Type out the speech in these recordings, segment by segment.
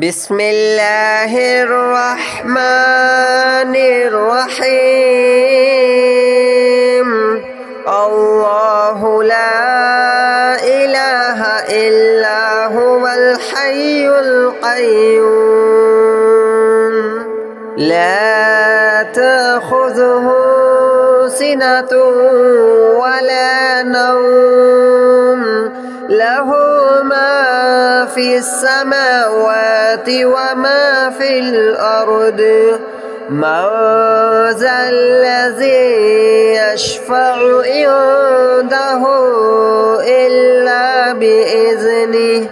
بسم الله الرحمن الرحيم. الله لا إله إلا هو الحي القيوم لا تأخذه سنة ولا نوم له ما في السماوات وما في الأرض من ذا الذي يشفع عنده إلا بإذنه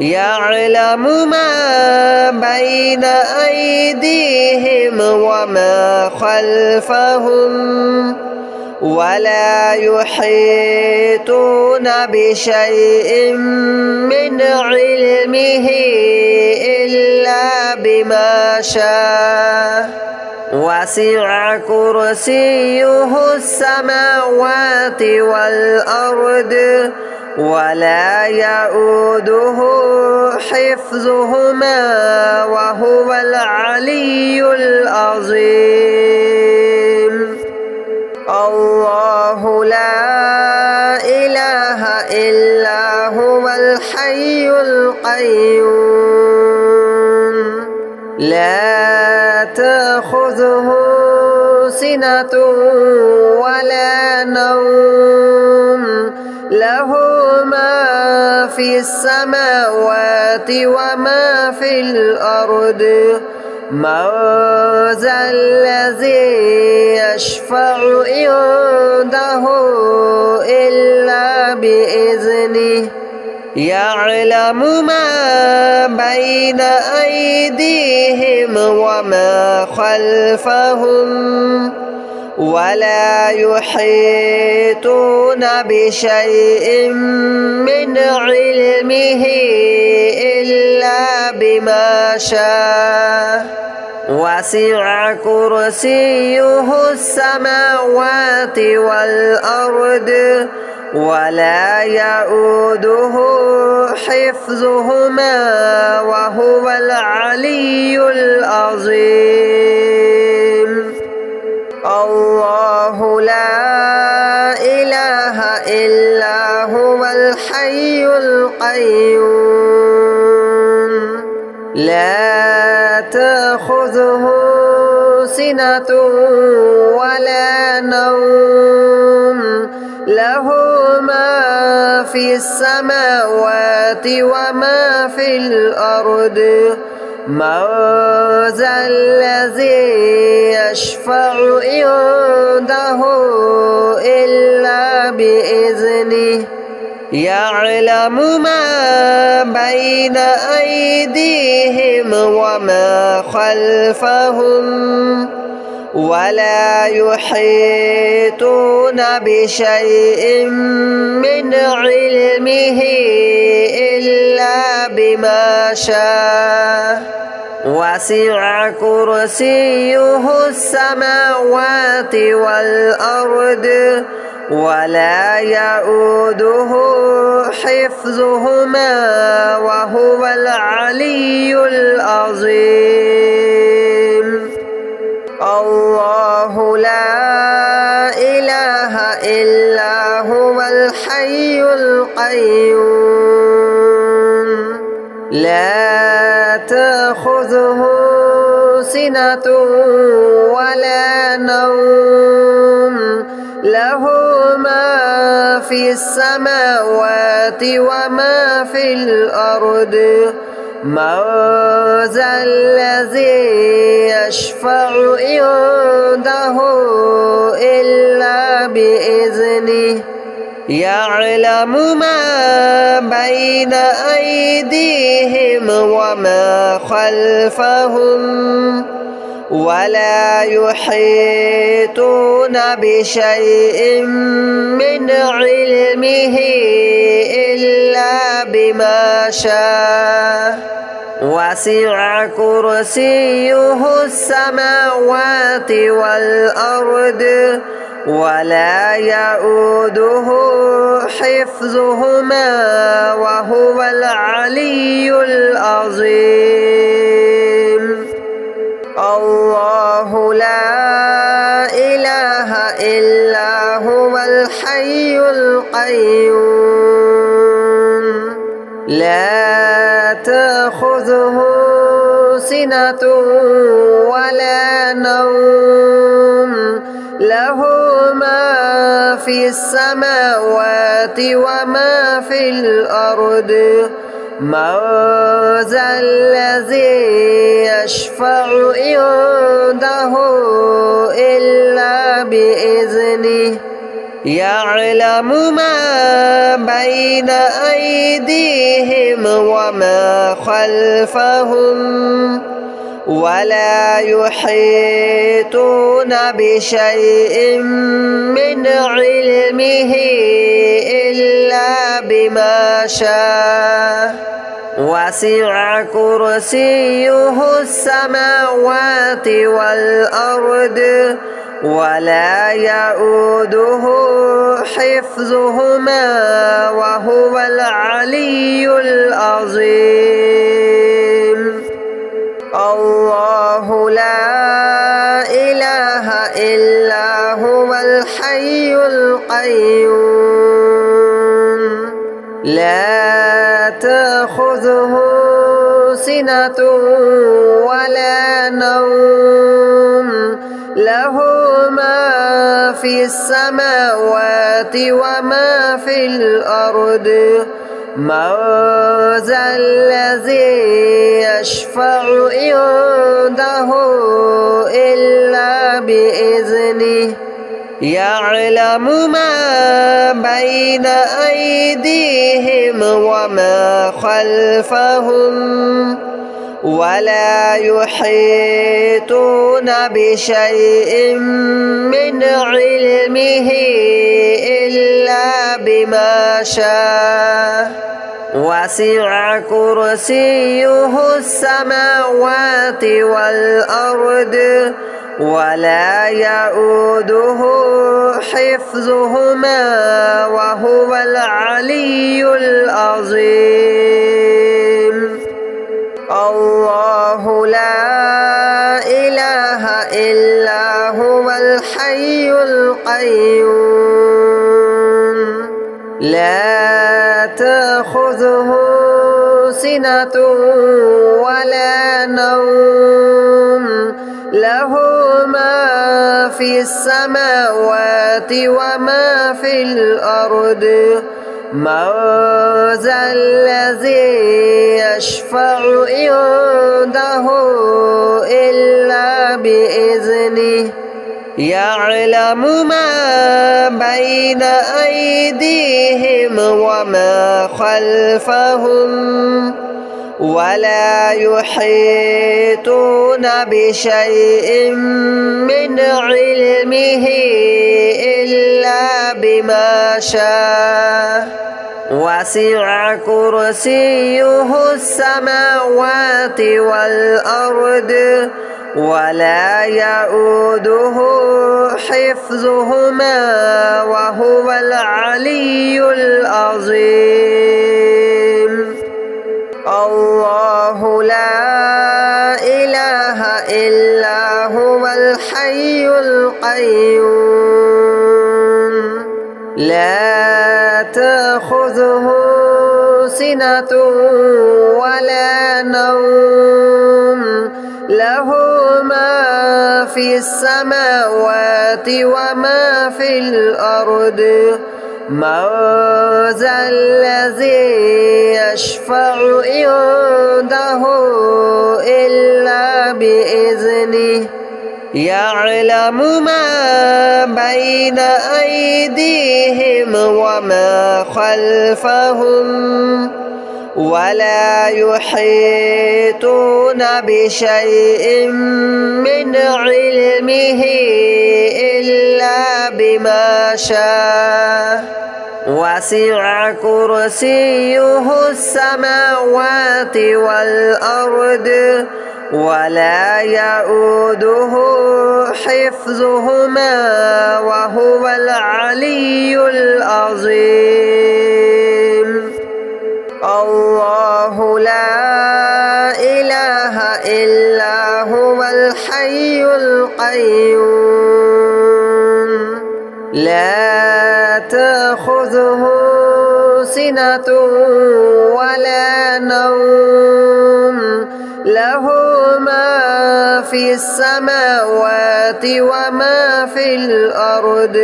يعلم ما بين أيديهم وما خلفهم ولا يحيطون بشيء من علمه إلا بما شاء وسع كرسيه السماوات والأرض ولا يؤوده حفظهما وهو العلي العظيم. الله لا إله إلا هو الحي القيوم لا تأخذه سنة ولا نوم له ما في السماوات وما في الأرض من ذا الذي يشفع عنده إلا بإذنه يعلم ما بين أيديهم وما خلفهم ولا يحيطون بشيء من علمه إلا بما شاء وسع كرسيه السماوات والأرض ولا يؤوده حفظهما وهو العلي العظيم. الله لا إله إلا هو الحي القيوم لا تأخذه سنة ولا نوم له ما في السماوات وما في الأرض من ذا الذي يشفع عنده إلا بإذنه يعلم ما بين أيديهم وما خلفهم ولا يحيطون بشيء من علمه إلا بما شاء وسع كرسيه السماوات والأرض ولا يؤوده حفظهما وهو العلي العظيم. الله لا إله إلا هو الحي القيوم لا تأخذه سنة ولا نوم له ما في السماوات وما في الأرض من ذا الذي يشفع عنده إلا بإذنه يعلم ما بين أيديهم وما خلفهم ولا يحيطون بشيء من علمه إلا بما شاء وسع كرسيه السماوات والأرض ولا يؤوده حفظهما وهو العلي العظيم. الحي القيوم لا تأخذه سنة ولا نوم له ما في السماوات وما في الأرض من ذا الذي يشفع عنده إلا بإذنه يعلم ما بين أيديهم وما خلفهم ولا يحيطون بشيء من علمه إلا بما شاء وسع كرسيه السماوات والأرض ولا يؤوده حفظهما وهو العلي العظيم الله لا إله إلا هو الحي القيوم لا تأخذه سنة ولا نوم له ما في السماوات وما في الأرض من ذا الذي يشفع عنده إلا بإذنه يعلم ما بين أيديهم وما خلفهم ولا يحيطون بشيء من علمه إلا بما شاء وسع كرسيه السماوات والأرض ولا يؤوده حفظهما وهو العلي العظيم الله لا إله إلا هو الحي القيوم لا تأخذه سنة ولا نوم له ما في السماوات وما في الأرض من ذا الذي يشفع عنده إلا بإذنه يعلم ما بين أيديهم وما خلفهم ولا يحيطون بشيء من علمه إلا بما شاء وسع كرسيه السماوات والأرض ولا يؤوده حفظهما وهو العلي العظيم الله لا إله إلا هو الحي القيوم لا تأخذه سنة ولا نوم له ما في السماوات وما في الأرض من ذا الذي يشفع عنده إلا بإذنه يعلم ما بين أيديهم وما خلفهم ولا يحيطون بشيء من علمه إلا بما شاء وسع كرسيه السماوات والأرض ولا يؤوده حفظهما وهو العلي العظيم الله لا إله إلا هو الحي القيوم لا تأخذه سنة ولا نوم له ما في السماوات وما في الأرض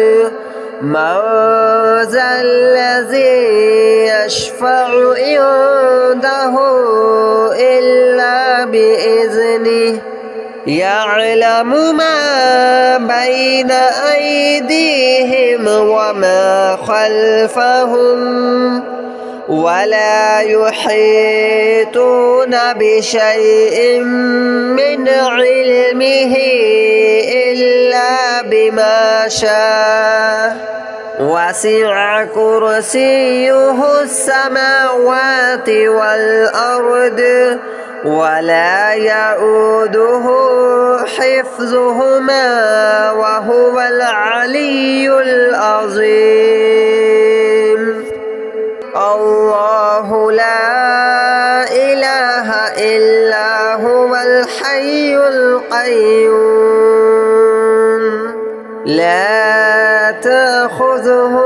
من ذا الذي يشفع عنده إلا بإذنه يعلم ما بين أيديهم وما خلفهم ولا يحيطون بشيء من علمه إلا بما شاء وسع كرسيه السماوات والأرض ولا يؤوده حفظهما وهو العلي العظيم الله لا إله إلا هو الحي القيوم لا تأخذه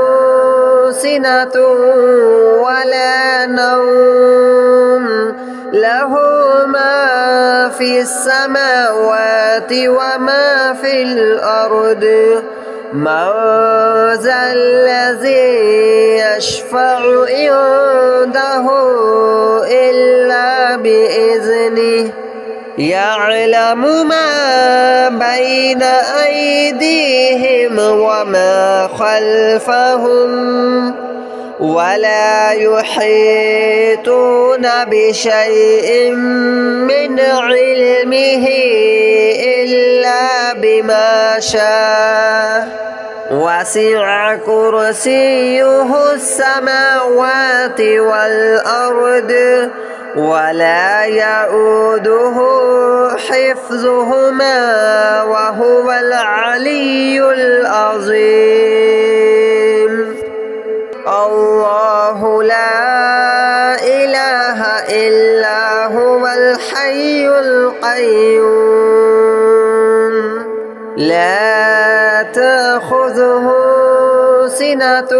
سنة ولا نوم له ما في السماوات وما في الأرض من ذا الذي يشفع عنده إلا بإذنه يعلم ما بين أيديهم وما خلفهم ولا يحيطون بشيء من علمه إلا بما شاء وسع كرسيه السماوات والأرض ولا يؤوده حفظهما وهو العلي العظيم الله لا إله إلا هو الحي القيوم لا تأخذه سنة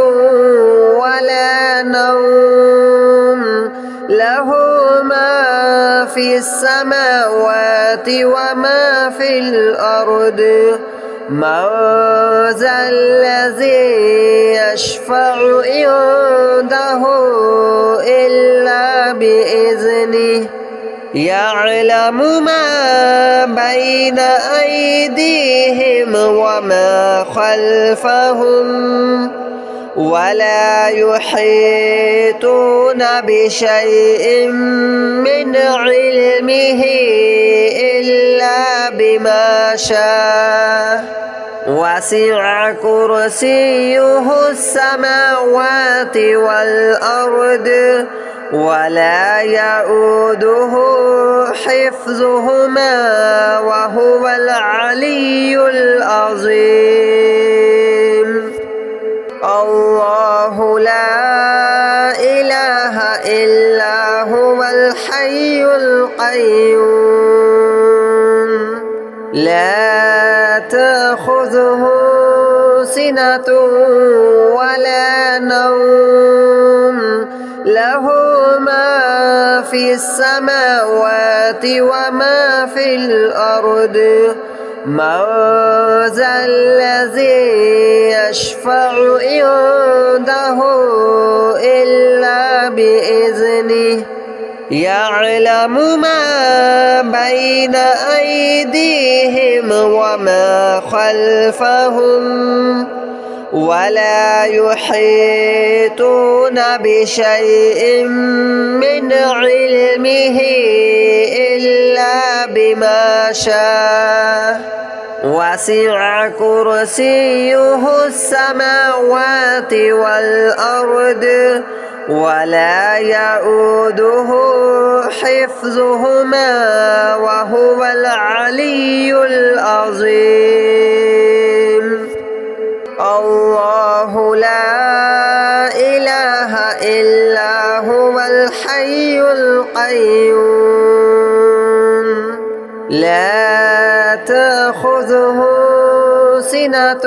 ولا نوم له ما في السماوات وما في الأرض من ذا الذي يشفع عنده إلا بإذنه يعلم ما بين أيديهم وما خلفهم ولا يحيطون بشيء من علمه إلا بما شاء وسع كرسيه السماوات والأرض ولا يؤوده حفظهما وهو العلي العظيم الله لا إله إلا هو الحي القيوم لا تأخذه سنة ولا نوم له ما في السماوات وما في الأرض من ذا الذي يشفع عنده إلا بإذنه يعلم ما بين أيديهم وما خلفهم ولا يحيطون بشيء من علمه إلا بما شاء وسع كرسيه السماوات والأرض ولا يؤوده حفظهما وهو العلي العظيم الله لا إله إلا هو الحي القيوم لا تأخذه سنة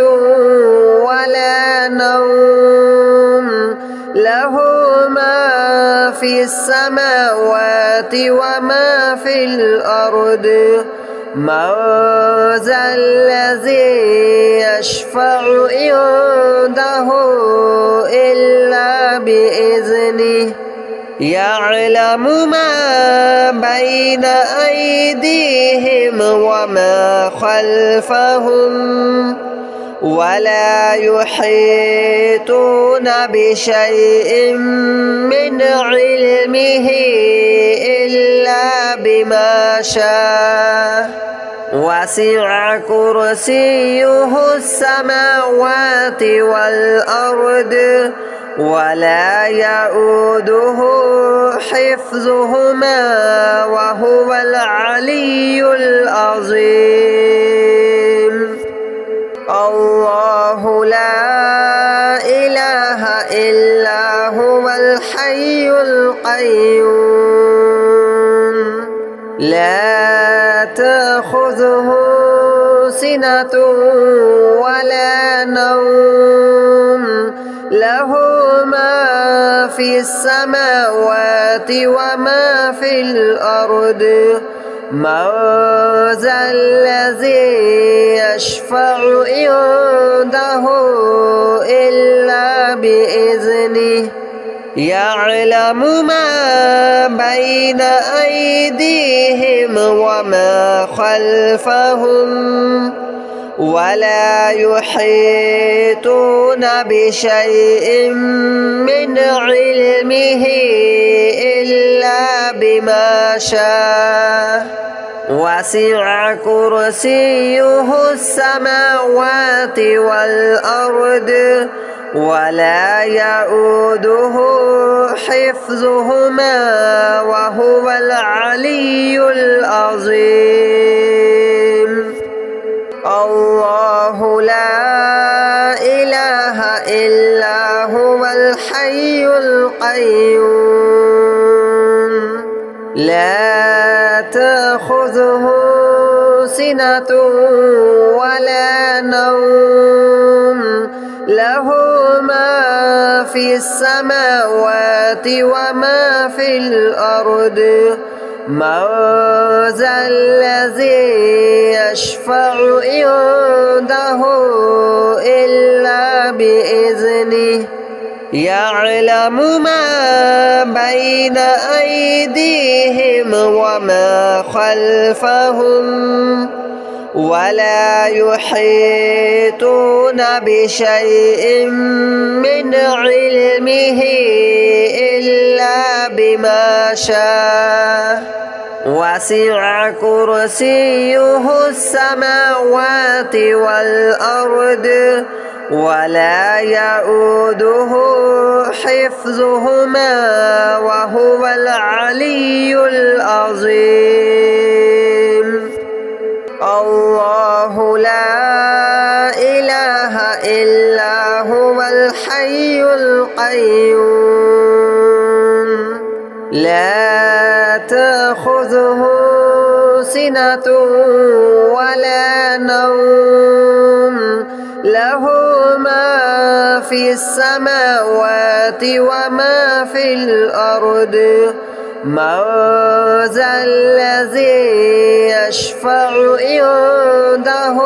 ولا نوم له ما في السماوات وما في الأرض من ذا الذي يشفع عنده إلا بإذنه يعلم ما بين أيديهم وما خلفهم ولا يحيطون بشيء من علمه إلا بما شاء وسع كرسيه السماوات والأرض ولا يؤوده حفظهما وهو العلي العظيم الله لا إله إلا هو الحي القيوم لا تأخذه سنة ولا نوم له ما في السماوات وما في الأرض من ذا الذي يشفع عنده إلا بإذنه يعلم ما بين أيديهم وما خلفهم ولا يحيطون بشيء من علمه إلا بما شاء وسع كرسيه السماوات والأرض ولا يؤوده حفظهما وهو العلي العظيم الله لا إله إلا هو الحي القيوم لا تأخذه سنة ولا نوم له ما في السماوات وما في الأرض من ذا الذي يشفع عنده إلا بإذنه يعلم ما بين أيديهم وما خلفهم ولا يحيطون بشيء من علمه إلا بما شاء وسع كرسيه السماوات والأرض ولا يؤوده حفظهما وهو العلي العظيم الله لا إله إلا هو الحي القيوم لا تأخذه سنة ولا نوم له ما في السماوات وما في الأرض من ذا الذي يشفع عنده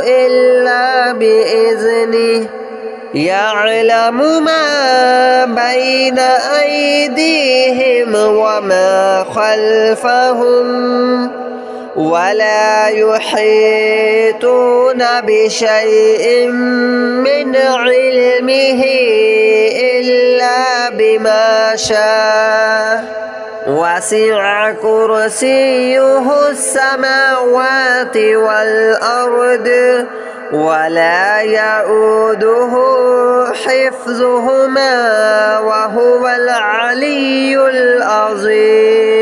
إلا بإذنه يعلم ما بين أيديهم وما خلفهم ولا يحيطون بشيء من علمه إلا بما شاء وسع كرسيه السماوات والأرض ولا يؤوده حفظهما وهو العلي العظيم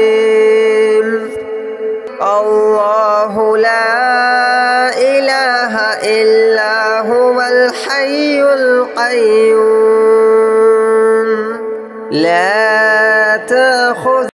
الله لا إله إلا هو الحي القيوم لا تأخذ